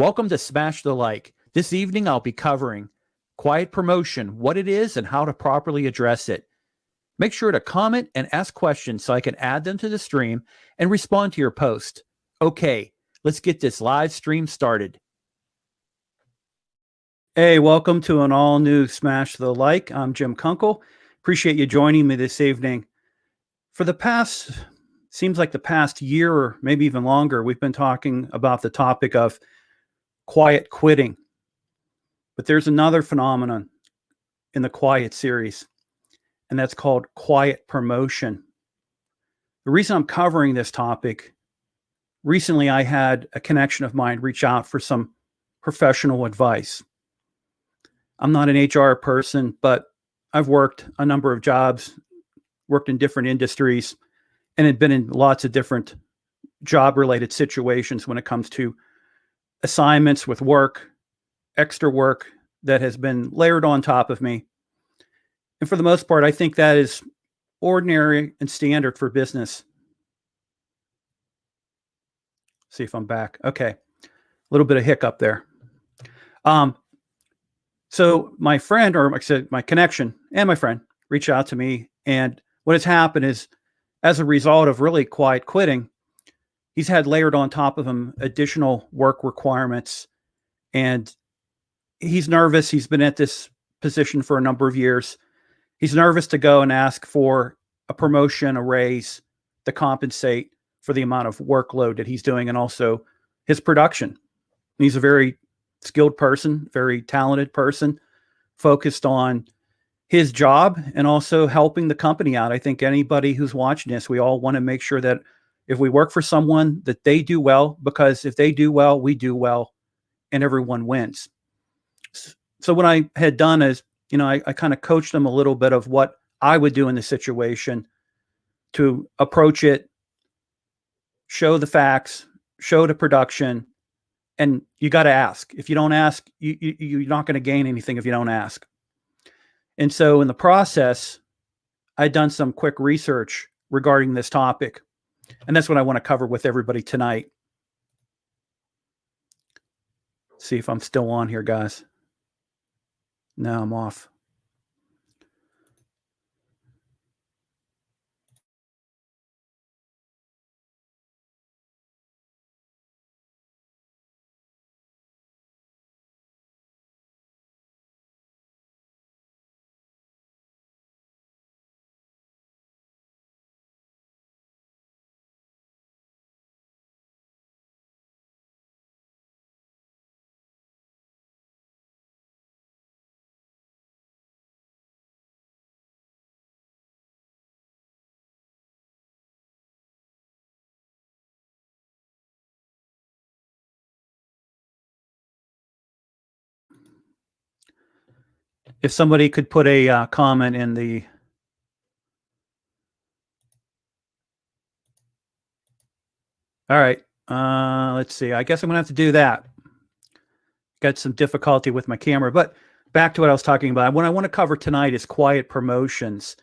Welcome to Smash the Like. This evening I'll be covering quiet promotion, what it is and how to properly address it. Make sure to comment and ask questions so I can add them to the stream and respond to your post. Okay, let's get this live stream started. Hey, welcome to an all-new Smash the Like. I'm Jim Kunkel. Appreciate you joining me this evening. For the past, seems like the past year or maybe even longer, we've been talking about the topic of quiet quitting. But there's another phenomenon in the quiet series, and that's called quiet promotion. The reason I'm covering this topic, recently I had a connection of mine reach out for some professional advice. I'm not an HR person, but I've worked a number of jobs, worked in different industries, and had been in lots of different job-related situations when it comes to assignments with work, extra work that has been layered on top of me. And for the most part, I think that is ordinary and standard for business. See if I'm back. Okay. A little bit of hiccup there. So my friend, or like I said, my connection and my friend reached out to me. And what has happened is, as a result of really quiet quitting, he's had layered on top of him additional work requirements. And he's nervous. He's been at this position for a number of years. He's nervous to go and ask for a promotion, a raise to compensate for the amount of workload that he's doing and also his production. He's a very skilled person, very talented person, focused on his job and also helping the company out. I think anybody who's watching this, we all want to make sure that if we work for someone, that they do well, because if they do well, we do well and everyone wins. So what I had done is, I kind of coached them a little bit of what I would do in the situation to approach it, show the facts, show the production, and you got to ask. If you don't ask, you're not going to gain anything if you don't ask. And so in the process, I'd done some quick research regarding this topic, and that's what I want to cover with everybody tonight. See if I'm still on here, guys. No, I'm off. If somebody could put a comment in the... All right. Let's see. I guess I'm going to have to do that. Got some difficulty with my camera, but back to what I was talking about. What I want to cover tonight is quiet promotions.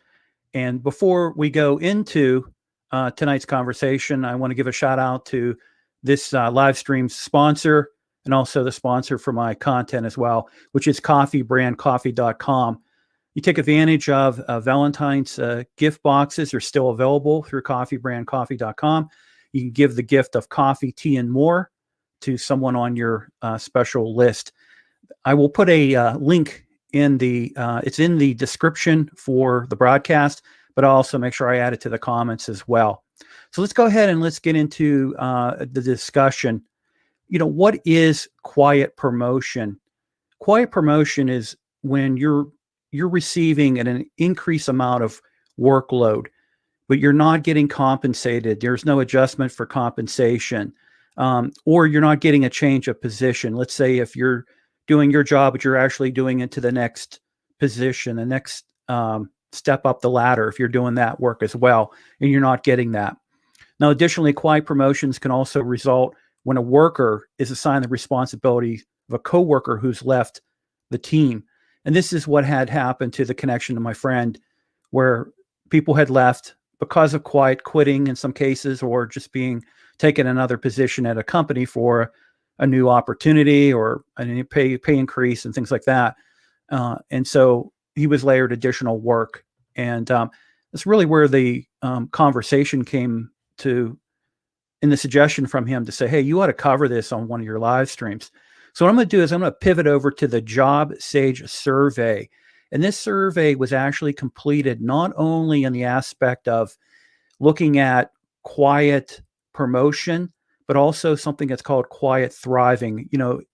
And before we go into tonight's conversation, I want to give a shout out to this live stream sponsor and also the sponsor for my content as well, which is coffeebrandcoffee.com. You take advantage of Valentine's gift boxes. They're still available through coffeebrandcoffee.com. You can give the gift of coffee, tea, and more to someone on your special list. I will put a link in the, it's in the description for the broadcast, but I'll also make sure I add it to the comments as well. So let's go ahead and let's get into the discussion. What is quiet promotion? Quiet promotion is when you're receiving an increased amount of workload, but you're not getting compensated. There's no adjustment for compensation, or you're not getting a change of position. Let's say if you're doing your job, but you're actually doing it to the next position, the next step up the ladder, if you're doing that work as well, and you're not getting that. Now, additionally, quiet promotions can also result when a worker is assigned the responsibility of a coworker who's left the team. And this is what had happened to the connection to my friend, where people had left because of quiet quitting in some cases, or just being taken another position at a company for a new opportunity or a new pay increase and things like that. And so he was layered additional work. And that's really where the conversation came to, in the suggestion from him to say, hey, you ought to cover this on one of your live streams. So what I'm going to do is I'm going to pivot over to the Job Sage survey. And this survey was actually completed not only in the aspect of looking at quiet promotion, but also something that's called quiet thriving.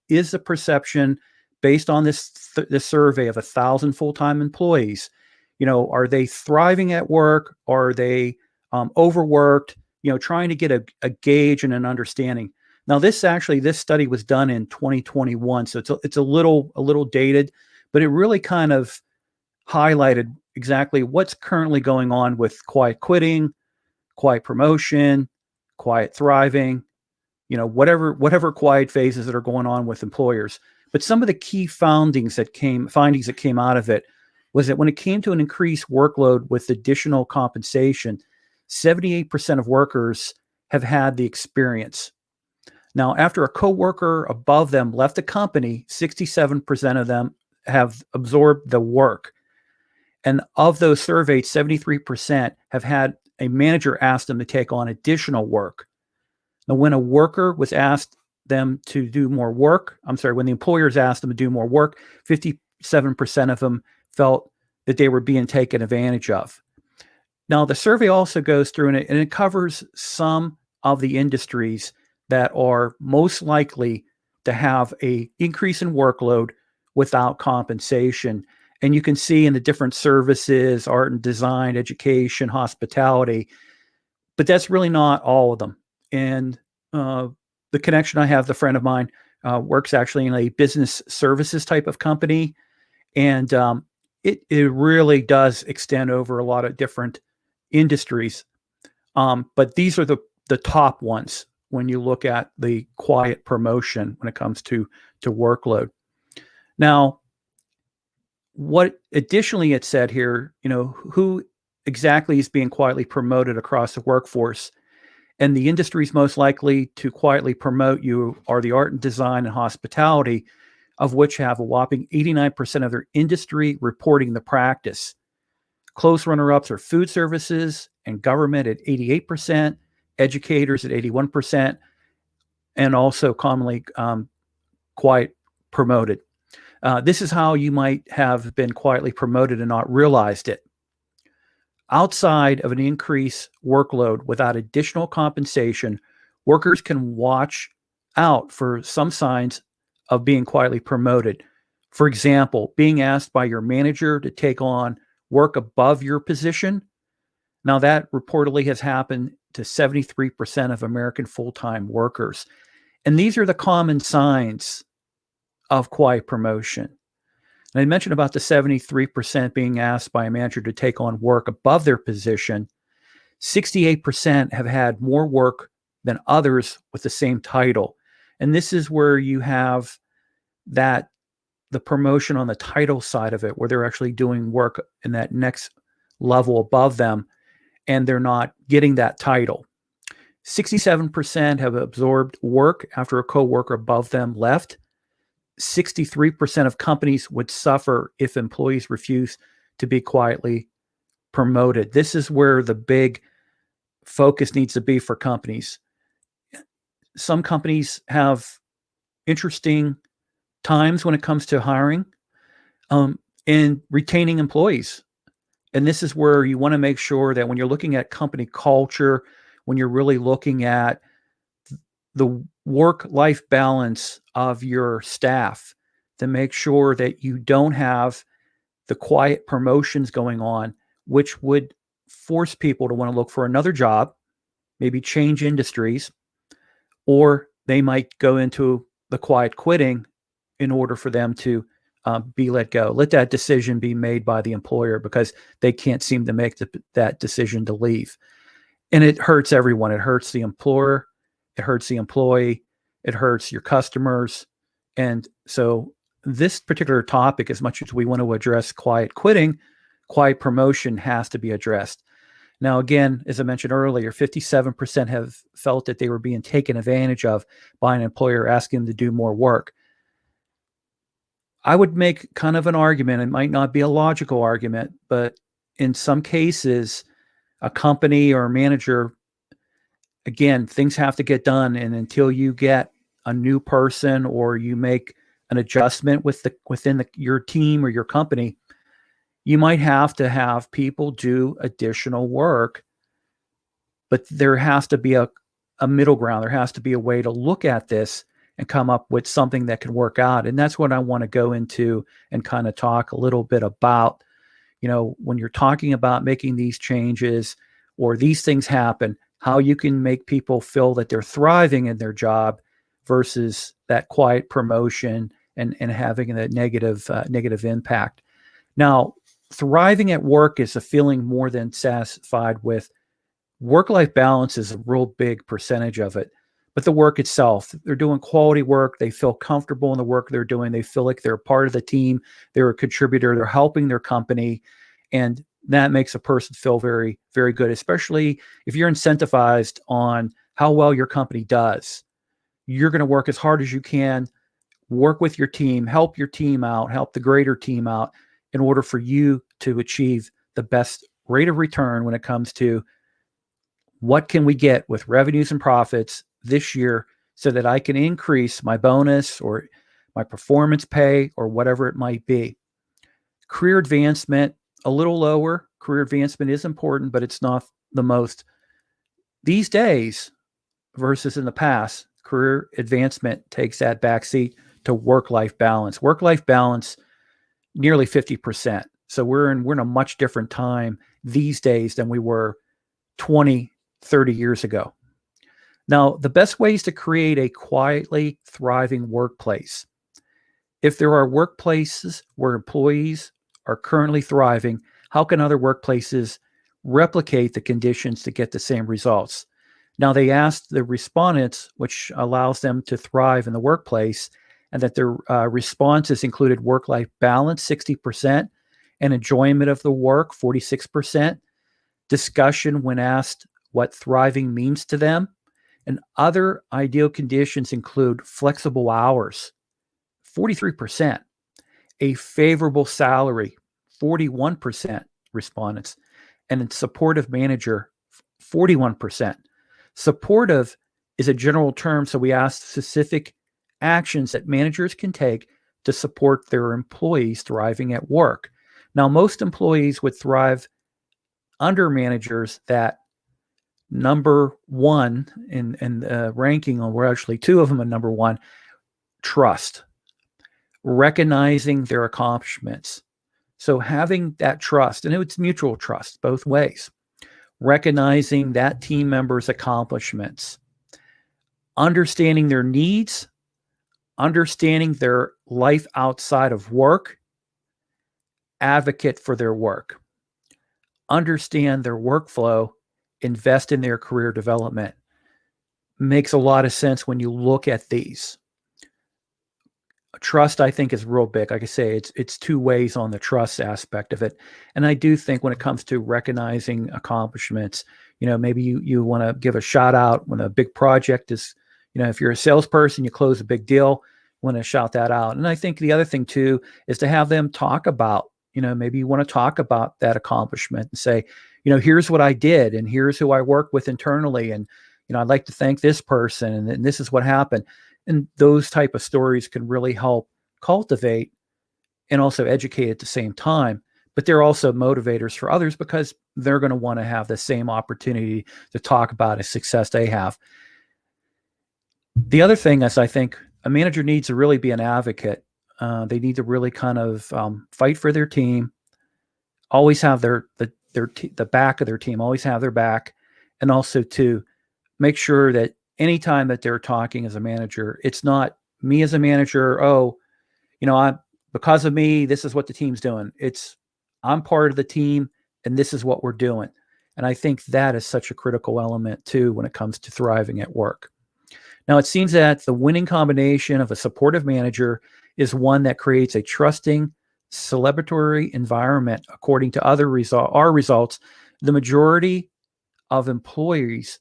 Is the perception based on this survey of 1,000 full-time employees, are they thriving at work? Are they overworked? Trying to get a gauge and an understanding. Now, this study was done in 2021, so it's a little dated, but it really kind of highlighted exactly what's currently going on with quiet quitting, quiet promotion, quiet thriving, whatever quiet phases that are going on with employers. But some of the key findings that came out of it was that when it came to an increased workload with additional compensation, 78% of workers have had the experience. Now, after a coworker above them left the company, 67% of them have absorbed the work. And of those surveyed, 73% have had a manager ask them to take on additional work. Now, when a worker was asked them to do more work, when the employers asked them to do more work, 57% of them felt that they were being taken advantage of. Now, the survey also goes through and it covers some of the industries that are most likely to have an increase in workload without compensation. And you can see in the different services, art and design, education, hospitality, but that's really not all of them. And the connection I have, the friend of mine works actually in a business services type of company. And it really does extend over a lot of different industries. But these are the top ones when you look at the quiet promotion when it comes to workload. Now, what additionally it said here, who exactly is being quietly promoted across the workforce? And the industries most likely to quietly promote you are the art and design and hospitality, of which have a whopping 89% of their industry reporting the practice. Close runner-ups are food services and government at 88%, educators at 81%, and also commonly quiet promoted. This is how you might have been quietly promoted and not realized it. Outside of an increased workload without additional compensation, workers can watch out for some signs of being quietly promoted. For example, being asked by your manager to take on work above your position. Now, that reportedly has happened to 73% of American full-time workers. And these are the common signs of quiet promotion. And I mentioned about the 73% being asked by a manager to take on work above their position. 68% have had more work than others with the same title. And this is where you have the promotion on the title side of it, where they're actually doing work in that next level above them, and they're not getting that title. 67% have absorbed work after a coworker above them left. 63% of companies would suffer if employees refuse to be quietly promoted. This is where the big focus needs to be for companies. Some companies have interesting times when it comes to hiring and retaining employees. And this is where you want to make sure that when you're looking at company culture, when you're really looking at the work-life balance of your staff, to make sure that you don't have the quiet promotions going on, which would force people to want to look for another job, maybe change industries, or they might go into the quiet quitting in order for them to be let go. Let that decision be made by the employer because they can't seem to make that decision to leave. And it hurts everyone. It hurts the employer. It hurts the employee. It hurts your customers. And so this particular topic, as much as we want to address quiet quitting, quiet promotion has to be addressed. Now, again, as I mentioned earlier, 57% have felt that they were being taken advantage of by an employer asking them to do more work. I would make kind of an argument. It might not be a logical argument, but in some cases, a company or a manager, again, things have to get done. And until you get a new person or you make an adjustment within your team or your company, you might have to have people do additional work. But there has to be a middle ground. There has to be a way to look at this and come up with something that can work out. And that's what I want to go into and kind of talk a little bit about. When you're talking about making these changes or these things happen, how you can make people feel that they're thriving in their job versus that quiet promotion and having a negative impact. Now, thriving at work is a feeling more than satisfied with. Work-life balance is a real big percentage of it, but the work itself, they're doing quality work. They feel comfortable in the work they're doing. They feel like they're part of the team. They're a contributor. They're helping their company. And that makes a person feel very, very good, especially if you're incentivized on how well your company does. You're going to work as hard as you can, work with your team, help your team out, help the greater team out in order for you to achieve the best rate of return when it comes to what can we get with revenues and profits this year so that I can increase my bonus or my performance pay or whatever it might be. Career advancement, a little lower. Career advancement is important, but it's not the most. These days versus in the past, career advancement takes that backseat to work-life balance. Work-life balance, nearly 50%. So we're in a much different time these days than we were 20, 30 years ago. Now, the best ways to create a quietly thriving workplace. If there are workplaces where employees are currently thriving, how can other workplaces replicate the conditions to get the same results? Now, they asked the respondents, which allows them to thrive in the workplace, and that their responses included work-life balance, 60%, and enjoyment of the work, 46%. Discussion when asked what thriving means to them. And other ideal conditions include flexible hours, 43%, a favorable salary, 41% respondents, and a supportive manager, 41%. Supportive is a general term, so we asked specific actions that managers can take to support their employees thriving at work. Now, most employees would thrive under managers that number one in ranking, or actually two of them are number one, trust, recognizing their accomplishments. So having that trust, and it's mutual trust both ways, recognizing that team member's accomplishments, understanding their needs, understanding their life outside of work, advocate for their work, understand their workflow, invest in their career development. Makes a lot of sense when you look at these. Trust, I think, is real big. Like I say, it's two ways on the trust aspect of it. And I do think when it comes to recognizing accomplishments, maybe you want to give a shout out when a big project is, if you're a salesperson, you close a big deal, you want to shout that out. And I think the other thing too is to have them talk about, maybe you want to talk about that accomplishment and say, here's what I did and here's who I work with internally. And, I'd like to thank this person and this is what happened. And those type of stories can really help cultivate and also educate at the same time. But they're also motivators for others because they're going to want to have the same opportunity to talk about a success they have. The other thing is, I think a manager needs to really be an advocate. They need to really kind of fight for their team, always have the back of their team, always have their back, and also to make sure that anytime that they're talking as a manager, it's not me as a manager. Because of me, this is what the team's doing. It's I'm part of the team and this is what we're doing. And I think that is such a critical element too when it comes to thriving at work. Now, it seems that the winning combination of a supportive manager is one that creates a trusting, celebratory environment, according to our results, The majority of employees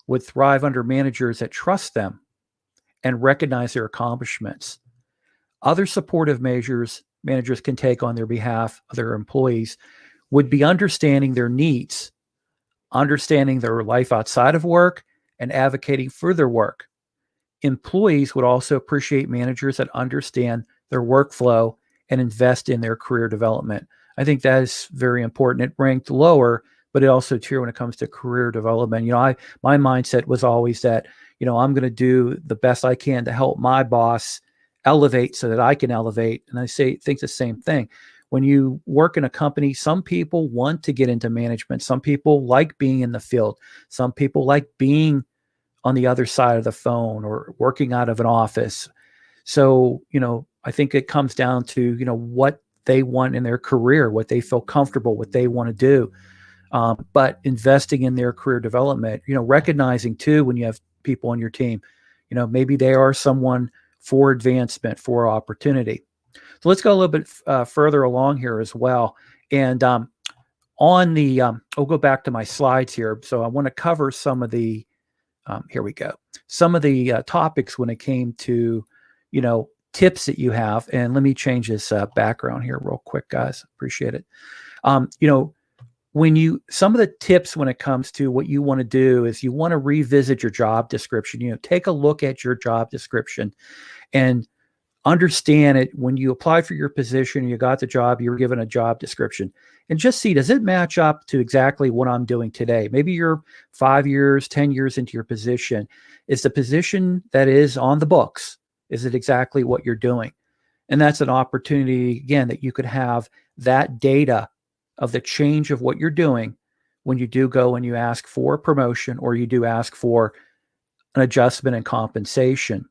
would thrive under managers that trust them and recognize their accomplishments. Other supportive measures managers can take on their behalf of their employees would be understanding their needs, understanding their life outside of work, and advocating for their work. Employees would also appreciate managers that understand their workflow and invest in their career development. I think that is very important. It ranked lower, but it also true when it comes to career development. My mindset was always that, I'm going to do the best I can to help my boss elevate so that I can elevate. And think the same thing. When you work in a company, some people want to get into management. Some people like being in the field. Some people like being on the other side of the phone or working out of an office. So, I think it comes down to, what they want in their career, what they feel comfortable, what they want to do. But investing in their career development, recognizing too, when you have people on your team, maybe they are someone for advancement, for opportunity. So let's go a little bit further along here as well. And I'll go back to my slides here. So I want to cover some of the, here we go. Some of the topics when it came to, tips that you have. And let me change this background here real quick, guys. Appreciate it. Some of the tips when it comes to what you want to do is you want to revisit your job description. Take a look at your job description and understand it. When you apply for your position, you got the job, you were given a job description, and just see, does it match up to exactly what I'm doing today? Maybe you're 5 years, 10 years into your position. Is the position that is on the books, is it exactly what you're doing? And that's an opportunity, again, that you could have that data of the change of what you're doing when you do go and you ask for a promotion or you do ask for an adjustment in compensation.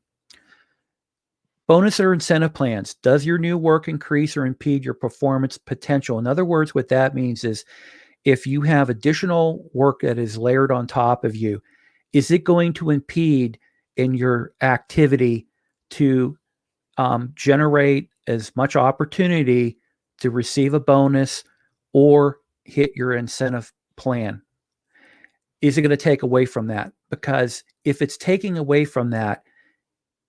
Bonus or incentive plans. Does your new work increase or impede your performance potential? In other words, what that means is if you have additional work that is layered on top of you, is it going to impede in your activity to generate as much opportunity to receive a bonus or hit your incentive plan? Is it going to take away from that? Because if it's taking away from that,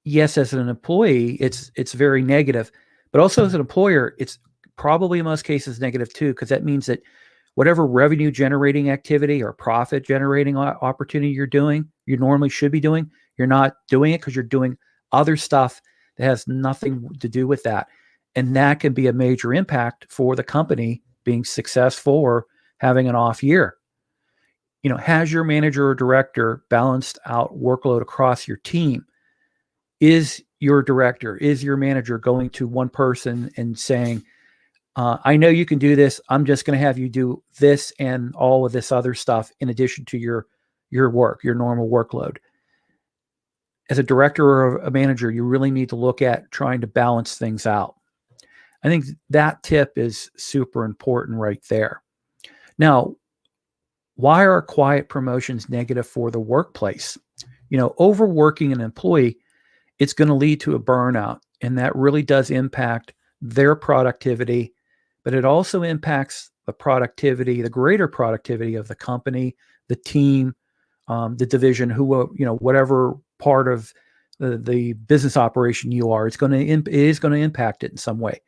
yes, as an employee, it's very negative, but also as an employer, it's probably in most cases negative too, because that means that whatever revenue generating activity or profit generating opportunity you normally should be doing, you're not doing it because you're doing other stuff that has nothing to do with that. And that can be a major impact for the company being successful or having an off year. Has your manager or director balanced out workload across your team? Is your director, is your manager going to one person and saying, I know you can do this. I'm just going to have you do this and all of this other stuff in addition to your work, your normal workload. As a director or a manager, you really need to look at trying to balance things out. I think that tip is super important right there. Now, why are quiet promotions negative for the workplace? Overworking an employee, it's going to lead to a burnout, and that really does impact their productivity, but it also impacts the greater productivity of the company, the team, the division, whatever part of the business operation you are. It is going to impact it in some way,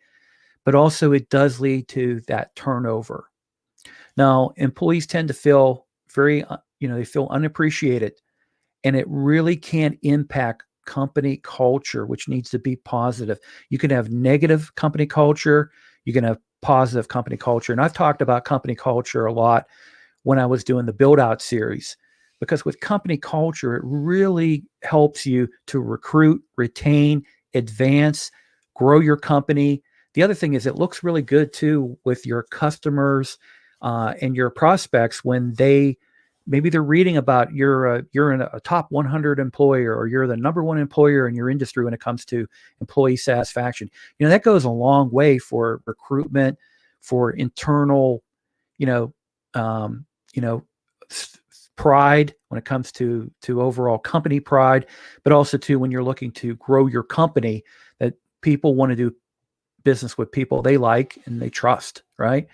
but also it does lead to that turnover. Now, employees tend to feel they feel unappreciated, and it really can impact company culture, which needs to be positive. You can have negative company culture. You can have positive company culture. And I've talked about company culture a lot when I was doing the build out series, because with company culture, it really helps you to recruit, retain, advance, grow your company. The other thing is it looks really good too with your customers and your prospects when maybe they're reading about you're in a top 100 employer, or you're the number one employer in your industry when it comes to employee satisfaction. That goes a long way for recruitment, for internal, pride when it comes to overall company pride, but also too when you're looking to grow your company, that people want to do business with people they like and they trust, right?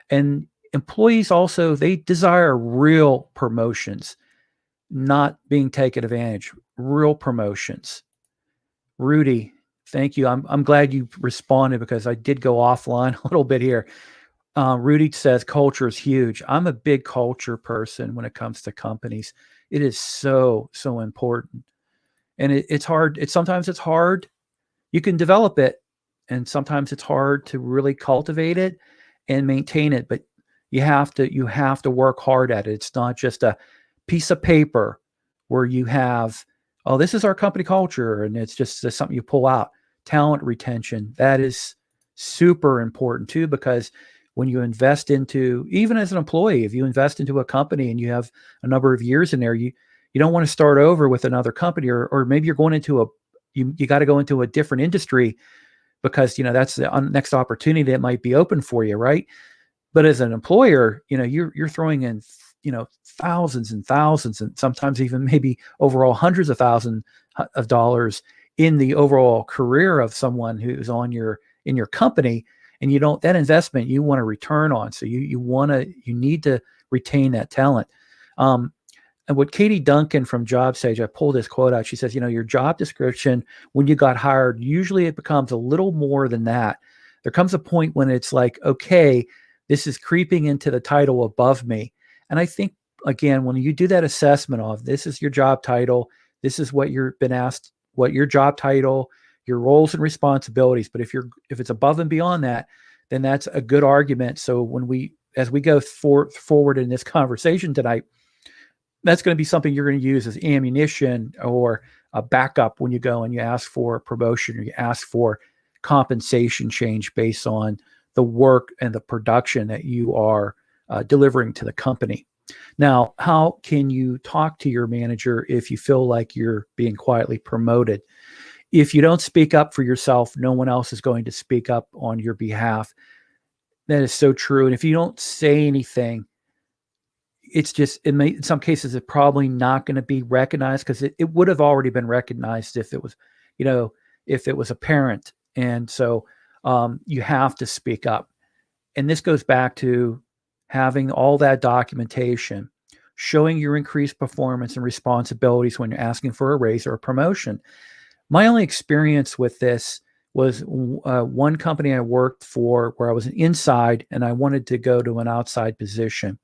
And employees also, they desire real promotions, not being taken advantage, real promotions. Rudy, thank you. I'm glad you responded because I did go offline a little bit here. Rudy says culture is huge. I'm a big culture person when it comes to companies. It is so, so important. And it's hard. Sometimes it's hard. You can develop it, and sometimes it's hard to really cultivate it and maintain it, but you have to work hard at it. It's not just a piece of paper where you have, oh, this is our company culture, and it's just something you pull out. Talent retention, that is super important too, because when you invest into, even as an employee, if you invest into a company and you have a number of years in there, you don't want to start over with another company, or maybe you're going into you got to go into a different industry because that's the next opportunity that might be open for you, right? But as an employer, you're throwing in thousands and thousands, and sometimes even maybe overall hundreds of thousands of dollars in the overall career of someone who's in your company, and that investment you want to return on. So you need to retain that talent. And what Katie Duncan from JobSage, I pulled this quote out. She says, your job description when you got hired, usually it becomes a little more than that. There comes a point when it's like, okay, this is creeping into the title above me. And I think, again, when you do that assessment of this is your job title, this is what you've been asked, what your job title, your roles and responsibilities. But if it's above and beyond that, then that's a good argument. So as we go forward in this conversation tonight, that's going to be something you're going to use as ammunition or a backup when you go and you ask for a promotion or you ask for compensation change based on the work and the production that you are delivering to the company. Now, how can you talk to your manager if you feel like you're being quietly promoted? If you don't speak up for yourself, no one else is going to speak up on your behalf. That is so true. And if you don't say anything, it's just, in some cases, it's probably not going to be recognized because it would have already been recognized if it was, if it was apparent. And so you have to speak up. And this goes back to having all that documentation, showing your increased performance and responsibilities when you're asking for a raise or a promotion. My only experience with this was one company I worked for where I was an inside and I wanted to go to an outside position.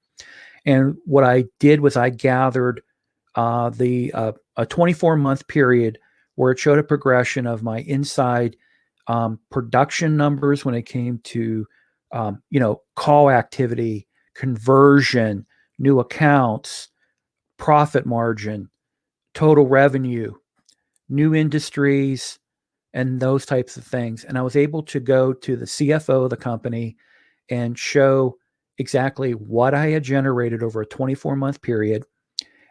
And what I did was I gathered a 24-month period where it showed a progression of my inside production numbers when it came to call activity, conversion, new accounts, profit margin, total revenue, new industries, and those types of things. And I was able to go to the CFO of the company and show exactly what I had generated over a 24-month period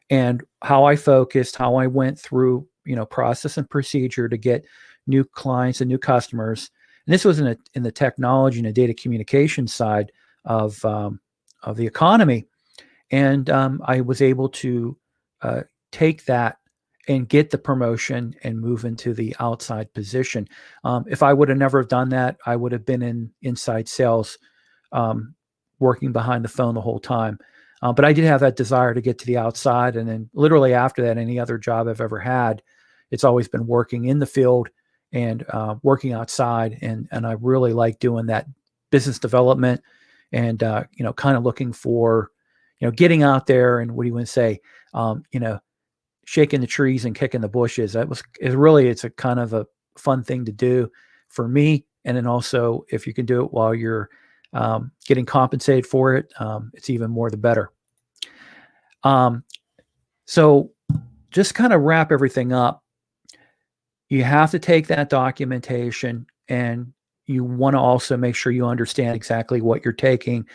and how I focused, how I went through, process and procedure to get new clients and new customers. And this was in the technology and the data communication side of the economy. And I was able to take that and get the promotion and move into the outside position. If I would have never done that, I would have been in inside sales, working behind the phone the whole time. But I did have that desire to get to the outside. And then literally after that, any other job I've ever had, it's always been working in the field and working outside. And I really like doing that business development and, kind of looking for, getting out there and what do you want to say, shaking the trees and kicking the bushes. It's a kind of a fun thing to do for me. And then also if you can do it while you're getting compensated for it, it's even more the better. So just kind of wrap everything up. You have to take that documentation and you want to also make sure you understand exactly what you're taking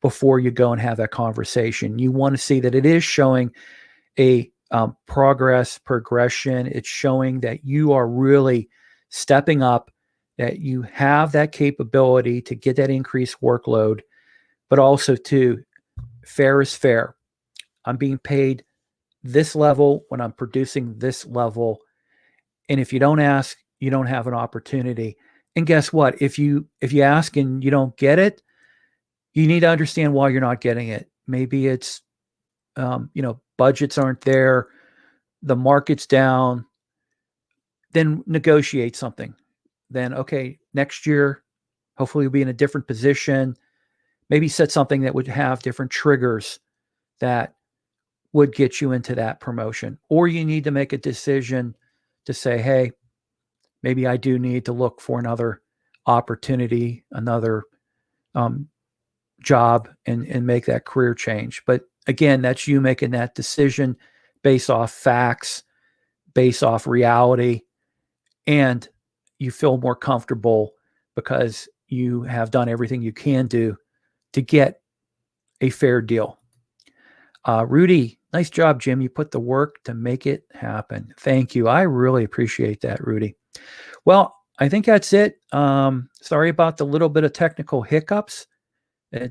before you go and have that conversation. You want to see that it is showing a progression. It's showing that you are really stepping up, that you have that capability to get that increased workload, but also too, fair is fair. I'm being paid this level when I'm producing this level. And if you don't ask, you don't have an opportunity. And guess what? If you ask and you don't get it, you need to understand why you're not getting it. Maybe it's, budgets aren't there, the market's down, then negotiate something. Then, okay, next year, hopefully you'll be in a different position. Maybe set something that would have different triggers that would get you into that promotion. Or you need to make a decision to say, hey, maybe I do need to look for another opportunity, another job, and make that career change. But again, that's you making that decision based off facts, based off reality, and you feel more comfortable because you have done everything you can do to get a fair deal. Rudy, nice job, Jim. You put the work to make it happen. Thank you. I really appreciate that, Rudy. Well, I think that's it. Sorry about the little bit of technical hiccups.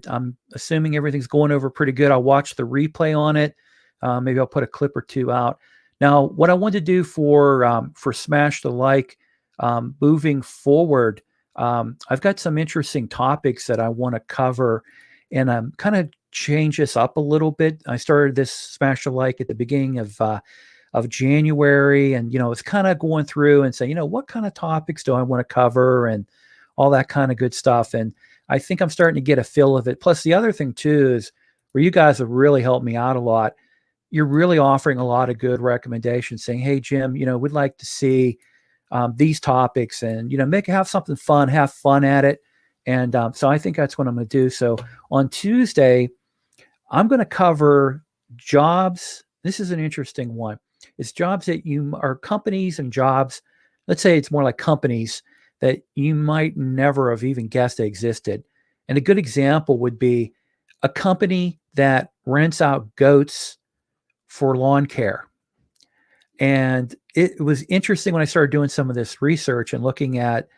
I'm assuming everything's going over pretty good. I'll watch the replay on it. Maybe I'll put a clip or two out. Now, what I want to do for Smash the Like, moving forward, I've got some interesting topics that I want to cover, and I'm kind of change this up a little bit. I started this Smash the Like at the beginning of January, and it's kind of going through and saying, what kind of topics do I want to cover and all that kind of good stuff. And I think I'm starting to get a feel of it. Plus, the other thing too is where you guys have really helped me out a lot. You're really offering a lot of good recommendations, saying, "Hey, Jim, we'd like to see these topics, and have something fun, have fun at it." And so I think that's what I'm going to do. So on Tuesday, I'm going to cover jobs. This is an interesting one. It's jobs that are companies and jobs. Let's say it's more like companies that you might never have even guessed they existed. And a good example would be a company that rents out goats for lawn care. And it was interesting when I started doing some of this research and looking at,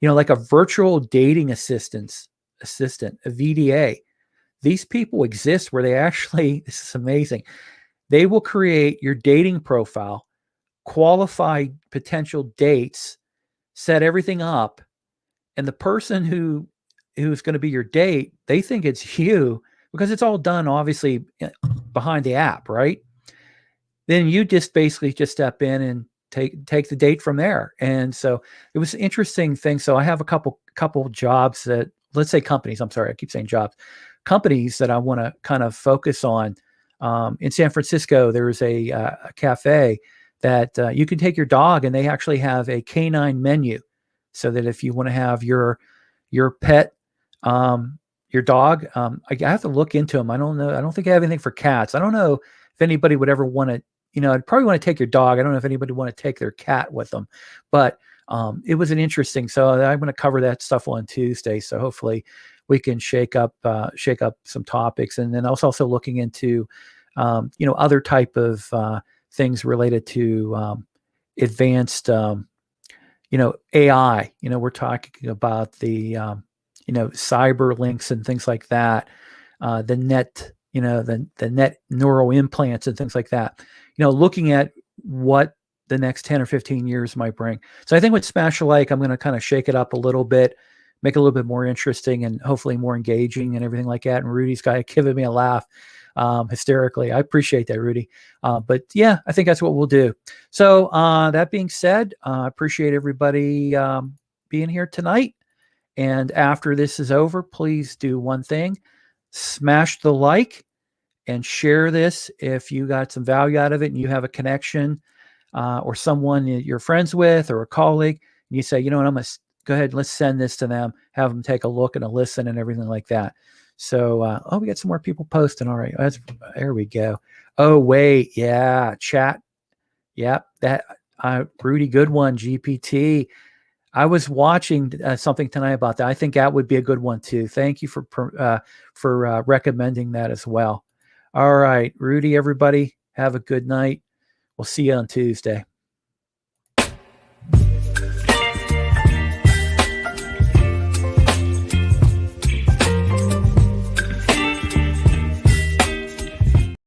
like a virtual dating assistant, a VDA. These people exist where they actually, this is amazing. They will create your dating profile, qualify potential dates, set everything up, and the person who's going to be your date, they think it's you because it's all done obviously behind the app, right? Then you just basically just step in and take the date from there. And so it was an interesting thing. So I have a couple jobs that, let's say companies, I'm sorry, I keep saying jobs, companies that I want to kind of focus on. In San Francisco, there's a cafe that you can take your dog, and they actually have a canine menu, so that if you want to have your pet, your dog, I have to look into them. I don't know. I don't think I have anything for cats. I don't know if anybody would ever want to, I'd probably want to take your dog. I don't know if anybody would want to take their cat with them, but it was an interesting. So I'm going to cover that stuff on Tuesday. So hopefully we can shake up some topics. And then I was also looking into, other type of things related to advanced, AI. We're talking about the, cyber links and things like that, the net, the net neural implants and things like that. Looking at what the next 10 or 15 years might bring. So I think with Smash the Like, I'm going to kind of shake it up a little bit, make it a little bit more interesting and hopefully more engaging and everything like that. And Rudy's got giving me a laugh hysterically. I appreciate that, Rudy. But yeah, I think that's what we'll do. So that being said, I appreciate everybody being here tonight. And after this is over, please do one thing: smash the like and share this if you got some value out of it and you have a connection or someone you're friends with or a colleague, and you say, I'm going to go ahead and let's send this to them, have them take a look and a listen and everything like that. So, we got some more people posting. All right. There we go. Oh, wait. Yeah. Chat. Yep. That Rudy, good one. GPT. I was watching something tonight about that. I think that would be a good one too. Thank you for recommending that as well. All right, Rudy, everybody, have a good night. We'll see you on Tuesday.